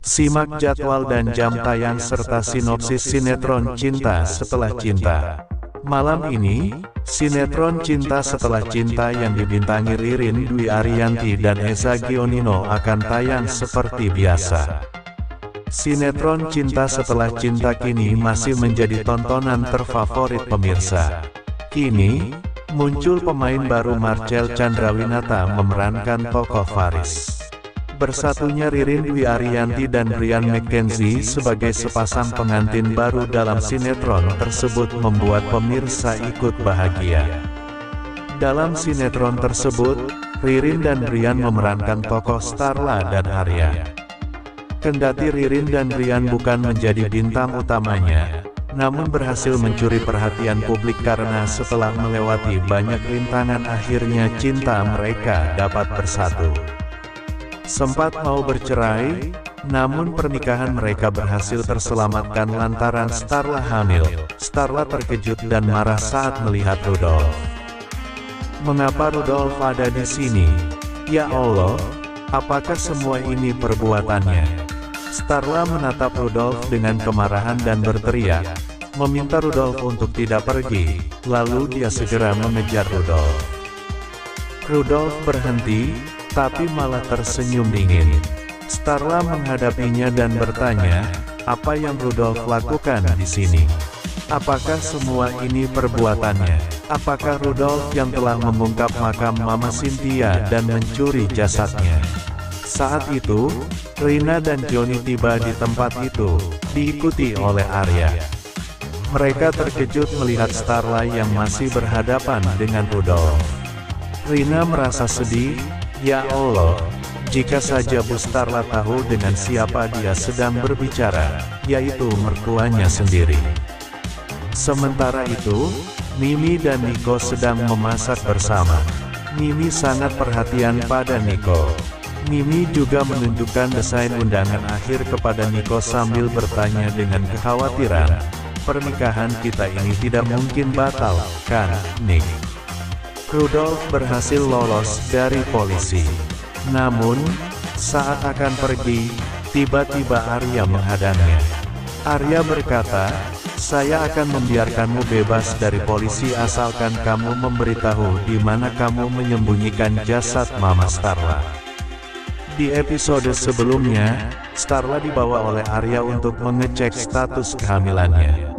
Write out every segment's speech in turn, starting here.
Simak jadwal dan jam tayang serta sinopsis sinetron Cinta Setelah Cinta. Malam ini, sinetron Cinta Setelah Cinta yang dibintangi Ririn Dwi Ariyanti dan Eza Gionino akan tayang seperti biasa. Sinetron Cinta Setelah Cinta kini masih menjadi tontonan terfavorit pemirsa. Kini, muncul pemain baru Marcel Chandrawinata memerankan tokoh Faris. Bersatunya Ririn Dwi Ariyanti dan Brian McKenzie sebagai sepasang pengantin baru dalam sinetron tersebut membuat pemirsa ikut bahagia. Dalam sinetron tersebut, Ririn dan Brian memerankan tokoh Starla dan Arya. Kendati Ririn dan Brian bukan menjadi bintang utamanya, namun berhasil mencuri perhatian publik karena setelah melewati banyak rintangan akhirnya cinta mereka dapat bersatu. Sempat mau bercerai, namun pernikahan mereka berhasil terselamatkan lantaran Starla hamil. Starla terkejut dan marah saat melihat Rudolf. Mengapa Rudolf ada di sini? Ya Allah, apakah semua ini perbuatannya? Starla menatap Rudolf dengan kemarahan dan berteriak, meminta Rudolf untuk tidak pergi, lalu dia segera mengejar Rudolf. Rudolf berhenti, tapi malah tersenyum dingin. Starla menghadapinya dan bertanya, apa yang Rudolf lakukan di sini? Apakah semua ini perbuatannya? Apakah Rudolf yang telah membongkar makam Mama Cynthia dan mencuri jasadnya? Saat itu, Rina dan Johnny tiba di tempat itu, diikuti oleh Arya. Mereka terkejut melihat Starla yang masih berhadapan dengan Rudolf. Rina merasa sedih. Ya Allah, jika saja Bu Starla tahu dengan siapa dia sedang berbicara, yaitu mertuanya sendiri. Sementara itu, Mimi dan Niko sedang memasak bersama. Mimi sangat perhatian pada Niko. Mimi juga menunjukkan desain undangan akhir kepada Niko sambil bertanya dengan kekhawatiran, pernikahan kita ini tidak mungkin batal, kan, Nick? Rudolf berhasil lolos dari polisi. Namun, saat akan pergi, tiba-tiba Arya menghadangnya. Arya berkata, saya akan membiarkanmu bebas dari polisi asalkan kamu memberitahu di mana kamu menyembunyikan jasad Mama Starla. Di episode sebelumnya, Starla dibawa oleh Arya untuk mengecek status kehamilannya.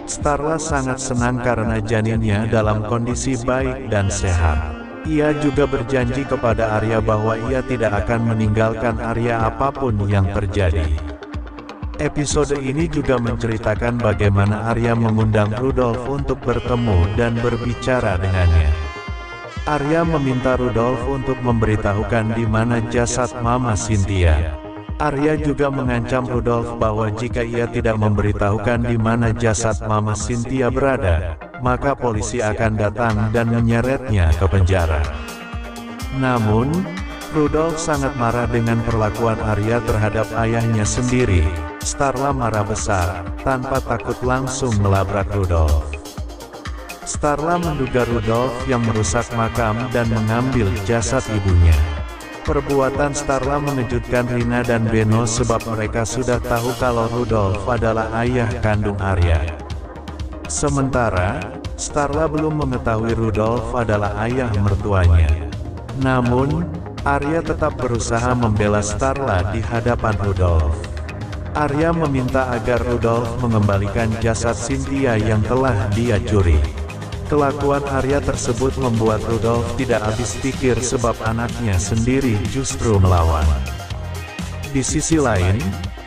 Starla sangat senang karena janinnya dalam kondisi baik dan sehat. Ia juga berjanji kepada Arya bahwa ia tidak akan meninggalkan Arya apapun yang terjadi. Episode ini juga menceritakan bagaimana Arya mengundang Rudolf untuk bertemu dan berbicara dengannya. Arya meminta Rudolf untuk memberitahukan di mana jasad Mama Cynthia. Arya juga mengancam Rudolf bahwa jika ia tidak memberitahukan di mana jasad Mama Cynthia berada, maka polisi akan datang dan menyeretnya ke penjara. Namun, Rudolf sangat marah dengan perlakuan Arya terhadap ayahnya sendiri. Starla marah besar, tanpa takut langsung melabrak Rudolf. Starla menduga Rudolf yang merusak makam dan mengambil jasad ibunya. Perbuatan Starla mengejutkan Rina dan Beno sebab mereka sudah tahu kalau Rudolf adalah ayah kandung Arya. Sementara, Starla belum mengetahui Rudolf adalah ayah mertuanya. Namun, Arya tetap berusaha membela Starla di hadapan Rudolf. Arya meminta agar Rudolf mengembalikan jasad Cynthia yang telah dia curi. Kelakuan Arya tersebut membuat Rudolf tidak habis pikir sebab anaknya sendiri justru melawan. Di sisi lain,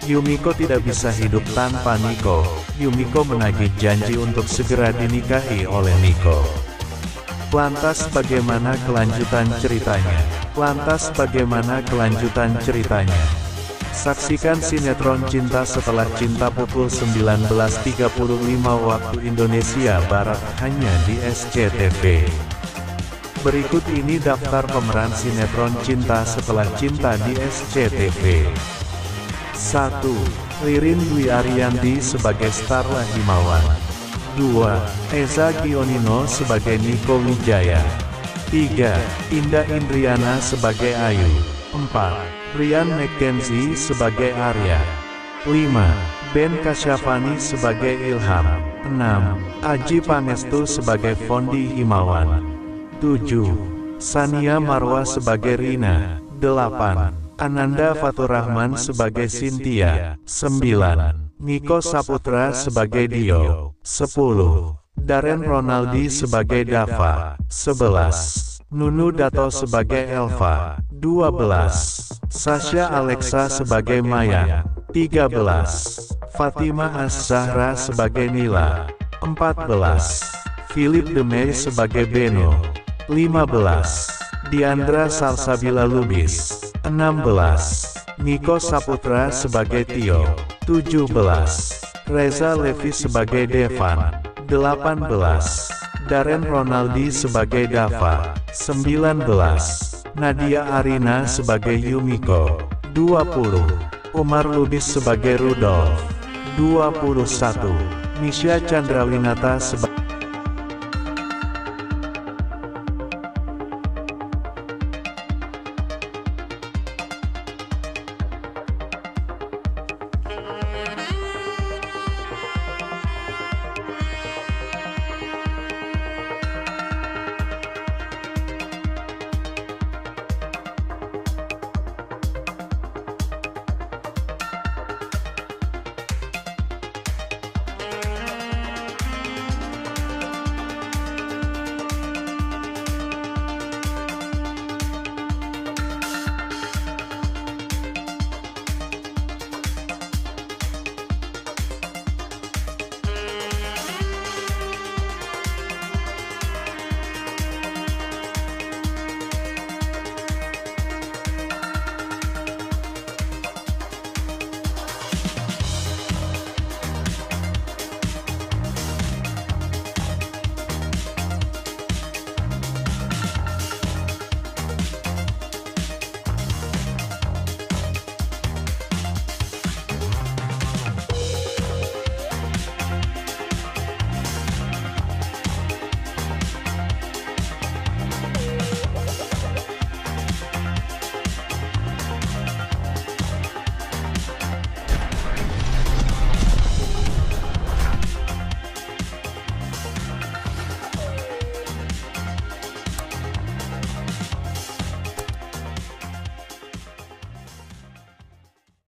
Yumiko tidak bisa hidup tanpa Niko. Yumiko menagih janji untuk segera dinikahi oleh Niko. Lantas bagaimana kelanjutan ceritanya? Saksikan sinetron Cinta Setelah Cinta pukul 19.35 waktu Indonesia Barat hanya di SCTV. Berikut ini daftar pemeran sinetron Cinta Setelah Cinta di SCTV. 1. Ririn Dwi Ariyanti sebagai Starla Himawan. 2. Eza Gionino sebagai Niko Wijaya. 3. Indah Indriana sebagai Ayu. 4. Ryan McKenzie sebagai Arya. 5. Ben Kasyafani sebagai Ilham. 6. Aji Pangestu sebagai Fondi Himawan. 7. Sania Marwa sebagai Rina. 8. Ananda Faturrahman sebagai Cynthia. 9. Niko Saputra sebagai Dio. 10. Darren Ronaldi sebagai Dava. 11. Nunu Dato sebagai Elva. 12. Sasha Alexa sebagai Maya. 13. Fatimah Az-Zahra sebagai Nila. 14. Philip Demey sebagai Beno. 15. Diandra Salsabila Lubis. 16. Niko Saputra sebagai Tio. 17. Reza Levi sebagai Devan. 18. Darren Ronaldi sebagai Dava. 19. Nadia Arina sebagai Yumiko. 20. Umar Lubis sebagai Rudolf. 21. Misha Chandrawinata sebagai